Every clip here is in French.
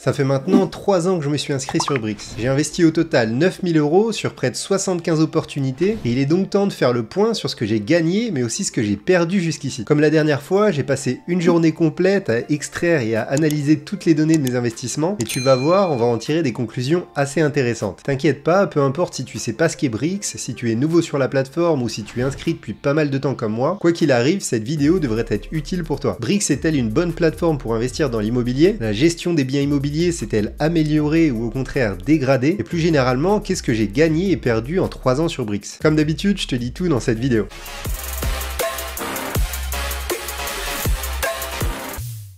Ça fait maintenant 3 ans que je me suis inscrit sur Brix. J'ai investi au total 9000 € sur près de 75 opportunités et il est donc temps de faire le point sur ce que j'ai gagné mais aussi ce que j'ai perdu jusqu'ici. Comme la dernière fois, j'ai passé une journée complète à extraire et à analyser toutes les données de mes investissements et tu vas voir, on va en tirer des conclusions assez intéressantes. T'inquiète pas, peu importe si tu sais pas ce qu'est Brix, si tu es nouveau sur la plateforme ou si tu es inscrit depuis pas mal de temps comme moi, quoi qu'il arrive, cette vidéo devrait être utile pour toi. Brix est-elle une bonne plateforme pour investir dans l'immobilier? La gestion des biens immobiliers s'est-elle améliorée ou au contraire dégradée? Et plus généralement, qu'est-ce que j'ai gagné et perdu en 3 ans sur Brix? Comme d'habitude, je te dis tout dans cette vidéo.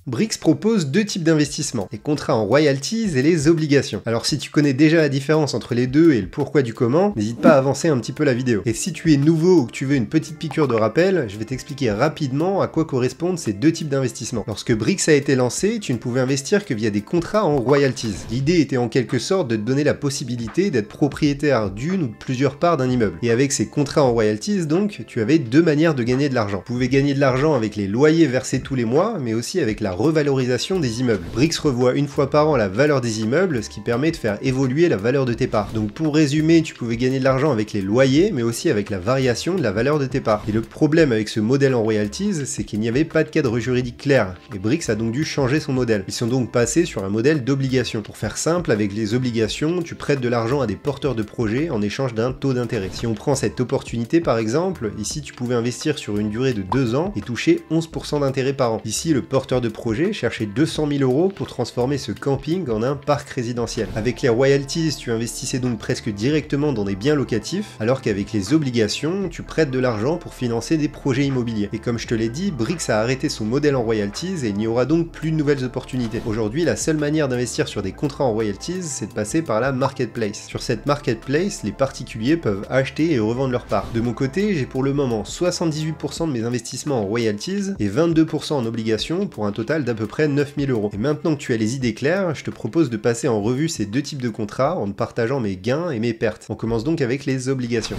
Brix propose deux types d'investissements, les contrats en royalties et les obligations. Alors si tu connais déjà la différence entre les deux et le pourquoi du comment, n'hésite pas à avancer un petit peu la vidéo. Et si tu es nouveau ou que tu veux une petite piqûre de rappel, je vais t'expliquer rapidement à quoi correspondent ces deux types d'investissements. Lorsque Brix a été lancé, tu ne pouvais investir que via des contrats en royalties. L'idée était en quelque sorte de te donner la possibilité d'être propriétaire d'une ou de plusieurs parts d'un immeuble. Et avec ces contrats en royalties, donc, tu avais deux manières de gagner de l'argent. Tu pouvais gagner de l'argent avec les loyers versés tous les mois, mais aussi avec la revalorisation des immeubles. Brix revoit une fois par an la valeur des immeubles, ce qui permet de faire évoluer la valeur de tes parts. Donc pour résumer, tu pouvais gagner de l'argent avec les loyers, mais aussi avec la variation de la valeur de tes parts. Et le problème avec ce modèle en royalties, c'est qu'il n'y avait pas de cadre juridique clair, et Brix a donc dû changer son modèle. Ils sont donc passés sur un modèle d'obligation. Pour faire simple, avec les obligations, tu prêtes de l'argent à des porteurs de projets en échange d'un taux d'intérêt. Si on prend cette opportunité par exemple, ici tu pouvais investir sur une durée de 2 ans et toucher 11% d'intérêt par an. Ici, le porteur de projet chercher 200 000 € pour transformer ce camping en un parc résidentiel. Avec les royalties, tu investissais donc presque directement dans des biens locatifs, alors qu'avec les obligations, tu prêtes de l'argent pour financer des projets immobiliers. Et comme je te l'ai dit, Brix a arrêté son modèle en royalties et il n'y aura donc plus de nouvelles opportunités. Aujourd'hui, la seule manière d'investir sur des contrats en royalties, c'est de passer par la marketplace. Sur cette marketplace, les particuliers peuvent acheter et revendre leurs parts. De mon côté, j'ai pour le moment 78% de mes investissements en royalties et 22% en obligations pour un total d'à peu près 9000 €. Et maintenant que tu as les idées claires, je te propose de passer en revue ces deux types de contrats en te partageant mes gains et mes pertes. On commence donc avec les obligations.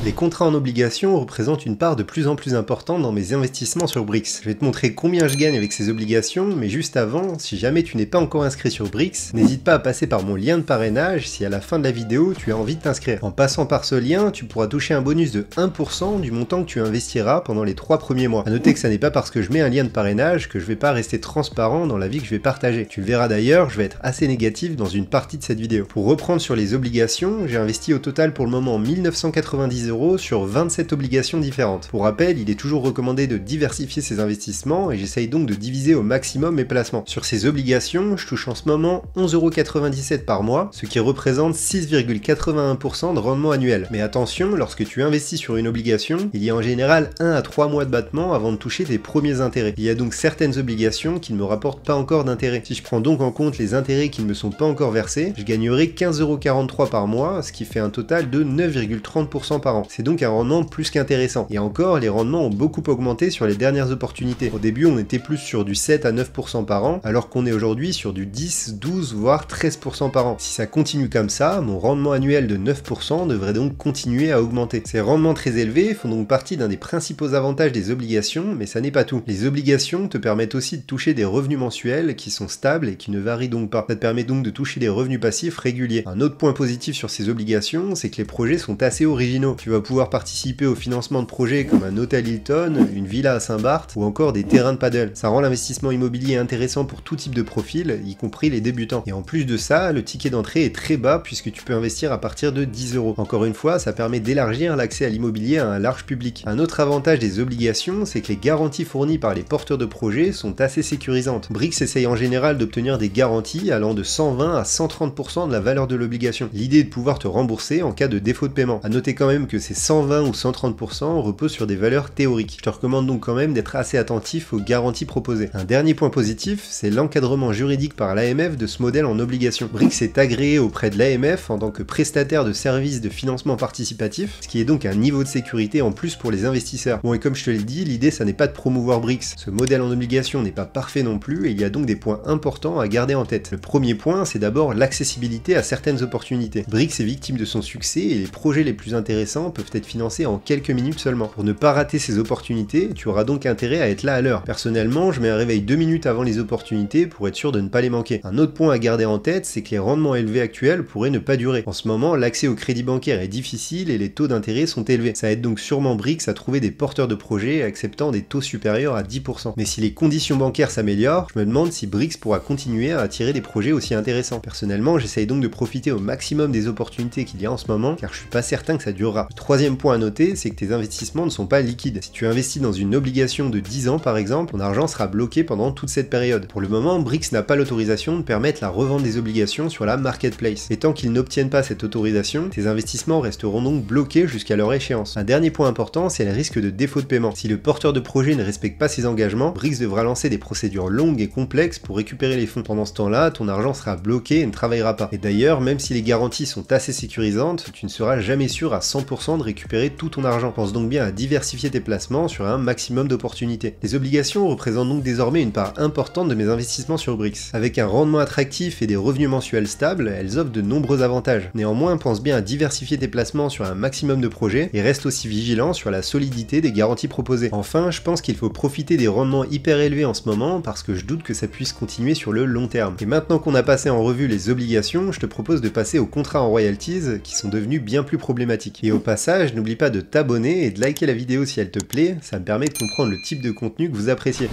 Les contrats en obligation représentent une part de plus en plus importante dans mes investissements sur Brix. Je vais te montrer combien je gagne avec ces obligations, mais juste avant, si jamais tu n'es pas encore inscrit sur Brix, n'hésite pas à passer par mon lien de parrainage si à la fin de la vidéo tu as envie de t'inscrire. En passant par ce lien, tu pourras toucher un bonus de 1% du montant que tu investiras pendant les 3 premiers mois. A noter que ça n'est pas parce que je mets un lien de parrainage que je vais pas rester transparent dans la vie que je vais partager. Tu le verras d'ailleurs, je vais être assez négatif dans une partie de cette vidéo. Pour reprendre sur les obligations, j'ai investi au total pour le moment 1990 € sur 27 obligations différentes. Pour rappel, il est toujours recommandé de diversifier ses investissements et j'essaye donc de diviser au maximum mes placements. Sur ces obligations, je touche en ce moment 11,97 € par mois, ce qui représente 6,81% de rendement annuel. Mais attention, lorsque tu investis sur une obligation, il y a en général 1 à 3 mois de battement avant de toucher tes premiers intérêts. Il y a donc certaines obligations qui ne me rapportent pas encore d'intérêt. Si je prends donc en compte les intérêts qui ne me sont pas encore versés, je gagnerai 15,43 € par mois, ce qui fait un total de 9,30% par an. C'est donc un rendement plus qu'intéressant. Et encore, les rendements ont beaucoup augmenté sur les dernières opportunités. Au début, on était plus sur du 7 à 9% par an, alors qu'on est aujourd'hui sur du 10, 12, voire 13% par an. Si ça continue comme ça, mon rendement annuel de 9% devrait donc continuer à augmenter. Ces rendements très élevés font donc partie d'un des principaux avantages des obligations, mais ça n'est pas tout. Les obligations te permettent aussi de toucher des revenus mensuels qui sont stables et qui ne varient donc pas. Ça te permet donc de toucher des revenus passifs réguliers. Un autre point positif sur ces obligations, c'est que les projets sont assez originaux. Tu vas pouvoir participer au financement de projets comme un hôtel Hilton, une villa à Saint-Barth ou encore des terrains de paddle. Ça rend l'investissement immobilier intéressant pour tout type de profil, y compris les débutants. Et en plus de ça, le ticket d'entrée est très bas puisque tu peux investir à partir de 10 €. Encore une fois, ça permet d'élargir l'accès à l'immobilier à un large public. Un autre avantage des obligations, c'est que les garanties fournies par les porteurs de projets sont assez sécurisantes. Brix essaye en général d'obtenir des garanties allant de 120 à 130% de la valeur de l'obligation. L'idée est de pouvoir te rembourser en cas de défaut de paiement. A noter quand même que ces 120 ou 130% repose sur des valeurs théoriques. Je te recommande donc quand même d'être assez attentif aux garanties proposées. Un dernier point positif, c'est l'encadrement juridique par l'AMF de ce modèle en obligation. Brix est agréé auprès de l'AMF en tant que prestataire de services de financement participatif, ce qui est donc un niveau de sécurité en plus pour les investisseurs. Bon, et comme je te l'ai dit, l'idée ça n'est pas de promouvoir Brix. Ce modèle en obligation n'est pas parfait non plus et il y a donc des points importants à garder en tête. Le premier point, c'est d'abord l'accessibilité à certaines opportunités. Brix est victime de son succès et les projets les plus intéressants intéressants peuvent être financés en quelques minutes seulement. Pour ne pas rater ces opportunités, tu auras donc intérêt à être là à l'heure. Personnellement, je mets un réveil 2 minutes avant les opportunités pour être sûr de ne pas les manquer. Un autre point à garder en tête, c'est que les rendements élevés actuels pourraient ne pas durer. En ce moment, l'accès au crédit bancaire est difficile et les taux d'intérêt sont élevés. Ça aide donc sûrement Brix à trouver des porteurs de projets acceptant des taux supérieurs à 10%. Mais si les conditions bancaires s'améliorent, je me demande si Brix pourra continuer à attirer des projets aussi intéressants. Personnellement, j'essaye donc de profiter au maximum des opportunités qu'il y a en ce moment, car je suis pas certain que ça durera. Le troisième point à noter, c'est que tes investissements ne sont pas liquides. Si tu investis dans une obligation de 10 ans par exemple, ton argent sera bloqué pendant toute cette période. Pour le moment, Brix n'a pas l'autorisation de permettre la revente des obligations sur la marketplace. Et tant qu'ils n'obtiennent pas cette autorisation, tes investissements resteront donc bloqués jusqu'à leur échéance. Un dernier point important, c'est le risque de défaut de paiement. Si le porteur de projet ne respecte pas ses engagements, Brix devra lancer des procédures longues et complexes pour récupérer les fonds. Pendant ce temps-là, ton argent sera bloqué et ne travaillera pas. Et d'ailleurs, même si les garanties sont assez sécurisantes, tu ne seras jamais sûr à 100% de récupérer tout ton argent. Pense donc bien à diversifier tes placements sur un maximum d'opportunités. Les obligations représentent donc désormais une part importante de mes investissements sur Brix. Avec un rendement attractif et des revenus mensuels stables, elles offrent de nombreux avantages. Néanmoins, pense bien à diversifier tes placements sur un maximum de projets et reste aussi vigilant sur la solidité des garanties proposées. Enfin, je pense qu'il faut profiter des rendements hyper élevés en ce moment parce que je doute que ça puisse continuer sur le long terme. Et maintenant qu'on a passé en revue les obligations, je te propose de passer aux contrats en royalties qui sont devenus bien plus problématiques. Et au passage, n'oublie pas de t'abonner et de liker la vidéo si elle te plaît, ça me permet de comprendre le type de contenu que vous appréciez.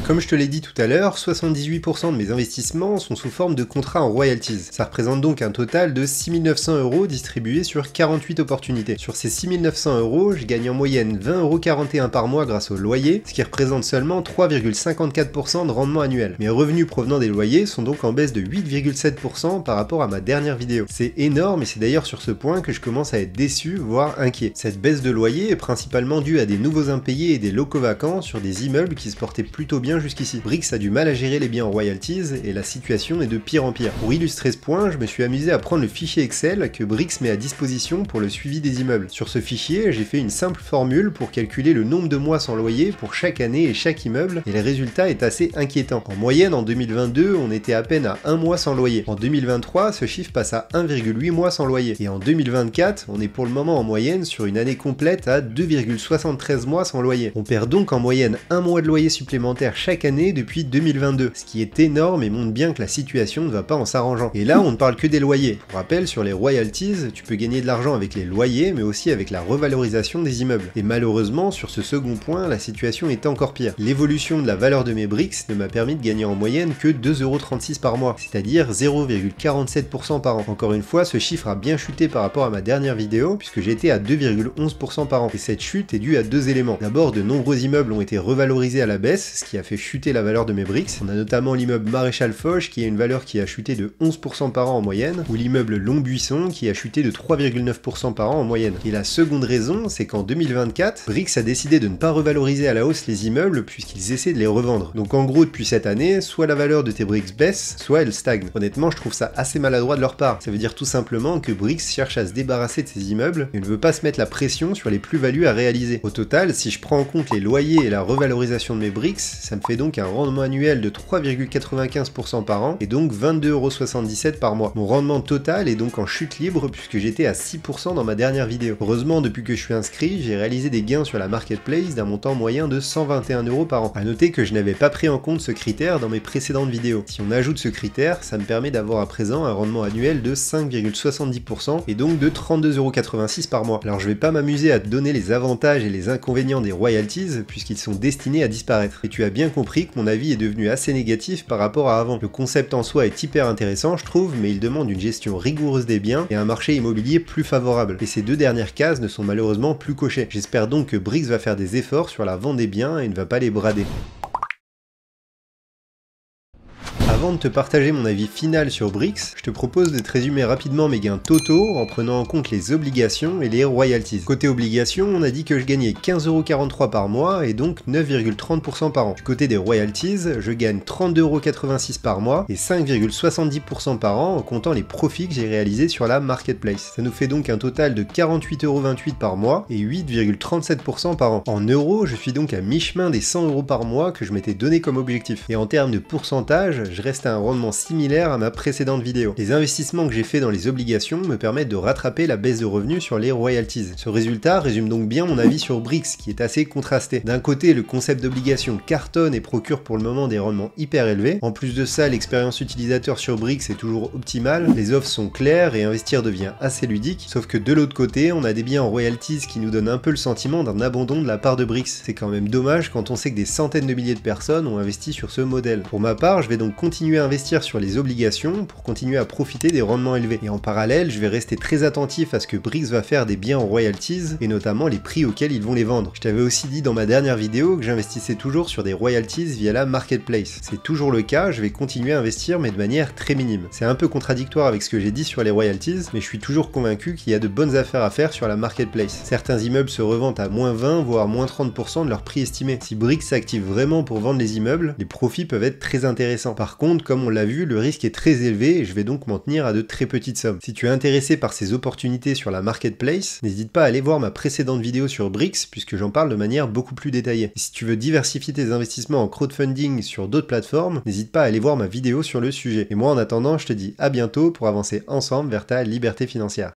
Comme je te l'ai dit tout à l'heure, 78% de mes investissements sont sous forme de contrats en royalties. Ça représente donc un total de 6 900 € distribués sur 48 opportunités. Sur ces 6 900 €, je gagne en moyenne 20,41 € par mois grâce au loyer, ce qui représente seulement 3,54% de rendement annuel. Mes revenus provenant des loyers sont donc en baisse de 8,7% par rapport à ma dernière vidéo. C'est énorme et c'est d'ailleurs sur ce point que je commence à être déçu, voire inquiet. Cette baisse de loyer est principalement due à des nouveaux impayés et des locaux vacants sur des immeubles qui se portaient plutôt bien jusqu'ici. Brix a du mal à gérer les biens en royalties et la situation est de pire en pire. Pour illustrer ce point, je me suis amusé à prendre le fichier Excel que Brix met à disposition pour le suivi des immeubles. Sur ce fichier, j'ai fait une simple formule pour calculer le nombre de mois sans loyer pour chaque année et chaque immeuble et le résultat est assez inquiétant. En moyenne, en 2022, on était à peine à 1 mois sans loyer. En 2023, ce chiffre passe à 1,8 mois sans loyer. Et en 2024, on est pour le moment en moyenne sur une année complète à 2,73 mois sans loyer. On perd donc en moyenne 1 mois de loyer supplémentaire chaque année depuis 2022, ce qui est énorme et montre bien que la situation ne va pas en s'arrangeant. Et là, on ne parle que des loyers. Pour rappel, sur les royalties, tu peux gagner de l'argent avec les loyers, mais aussi avec la revalorisation des immeubles. Et malheureusement, sur ce second point, la situation est encore pire. L'évolution de la valeur de mes Brix ne m'a permis de gagner en moyenne que 2,36 € par mois, c'est-à-dire 0,47% par an. Encore une fois, ce chiffre a bien chuté par rapport à ma dernière vidéo, puisque j'étais à 2,11% par an. Et cette chute est due à deux éléments. D'abord, de nombreux immeubles ont été revalorisés à la baisse, ce qui a fait chuter la valeur de mes Brix. On a notamment l'immeuble Maréchal Foch qui a une valeur qui a chuté de 11% par an en moyenne, ou l'immeuble Longbuisson qui a chuté de 3,9% par an en moyenne. Et la seconde raison, c'est qu'en 2024, Brix a décidé de ne pas revaloriser à la hausse les immeubles puisqu'ils essaient de les revendre. Donc en gros, depuis cette année, soit la valeur de tes Brix baisse, soit elle stagne. Honnêtement, je trouve ça assez maladroit de leur part. Ça veut dire tout simplement que Brix cherche à se débarrasser de ces immeubles et ne veut pas se mettre la pression sur les plus-values à réaliser. Au total, si je prends en compte les loyers et la revalorisation de mes Brix, ça me fait donc un rendement annuel de 3,95% par an et donc 22,77 € par mois. Mon rendement total est donc en chute libre puisque j'étais à 6% dans ma dernière vidéo. Heureusement, depuis que je suis inscrit, j'ai réalisé des gains sur la marketplace d'un montant moyen de 121 € par an. A noter que je n'avais pas pris en compte ce critère dans mes précédentes vidéos. Si on ajoute ce critère, ça me permet d'avoir à présent un rendement annuel de 5,70% et donc de 32,86 € par mois. Alors je vais pas m'amuser à te donner les avantages et les inconvénients des royalties puisqu'ils sont destinés à disparaître. Et tu as bien compris que mon avis est devenu assez négatif par rapport à avant. Le concept en soi est hyper intéressant je trouve, mais il demande une gestion rigoureuse des biens et un marché immobilier plus favorable. Et ces deux dernières cases ne sont malheureusement plus cochées. J'espère donc que Brix va faire des efforts sur la vente des biens et ne va pas les brader. Avant de te partager mon avis final sur Brix, je te propose de te résumer rapidement mes gains totaux en prenant en compte les obligations et les royalties. Côté obligations, on a dit que je gagnais 15,43 € par mois et donc 9,30% par an. Du côté des royalties, je gagne 32,86 € par mois et 5,70% par an en comptant les profits que j'ai réalisés sur la marketplace. Ça nous fait donc un total de 48,28 € par mois et 8,37% par an. En euros, je suis donc à mi-chemin des 100 € par mois que je m'étais donné comme objectif. Et en termes de pourcentage, je rester à un rendement similaire à ma précédente vidéo. Les investissements que j'ai fait dans les obligations me permettent de rattraper la baisse de revenus sur les royalties. Ce résultat résume donc bien mon avis sur Brix, qui est assez contrasté. D'un côté, le concept d'obligation cartonne et procure pour le moment des rendements hyper élevés. En plus de ça, l'expérience utilisateur sur Brix est toujours optimale, les offres sont claires et investir devient assez ludique. Sauf que de l'autre côté, on a des biens en royalties qui nous donnent un peu le sentiment d'un abandon de la part de Brix. C'est quand même dommage quand on sait que des centaines de milliers de personnes ont investi sur ce modèle. Pour ma part, je vais donc continuer à investir sur les obligations pour continuer à profiter des rendements élevés. Et en parallèle, je vais rester très attentif à ce que Brix va faire des biens en royalties et notamment les prix auxquels ils vont les vendre. Je t'avais aussi dit dans ma dernière vidéo que j'investissais toujours sur des royalties via la marketplace. C'est toujours le cas, je vais continuer à investir mais de manière très minime. C'est un peu contradictoire avec ce que j'ai dit sur les royalties, mais je suis toujours convaincu qu'il y a de bonnes affaires à faire sur la marketplace. Certains immeubles se revendent à moins 20 voire moins 30% de leur prix estimé. Si Brix s'active vraiment pour vendre les immeubles, les profits peuvent être très intéressants. Par contre, comme on l'a vu, le risque est très élevé et je vais donc m'en tenir à de très petites sommes. Si tu es intéressé par ces opportunités sur la marketplace, n'hésite pas à aller voir ma précédente vidéo sur Brix puisque j'en parle de manière beaucoup plus détaillée. Et si tu veux diversifier tes investissements en crowdfunding sur d'autres plateformes, n'hésite pas à aller voir ma vidéo sur le sujet. Et moi en attendant, je te dis à bientôt pour avancer ensemble vers ta liberté financière.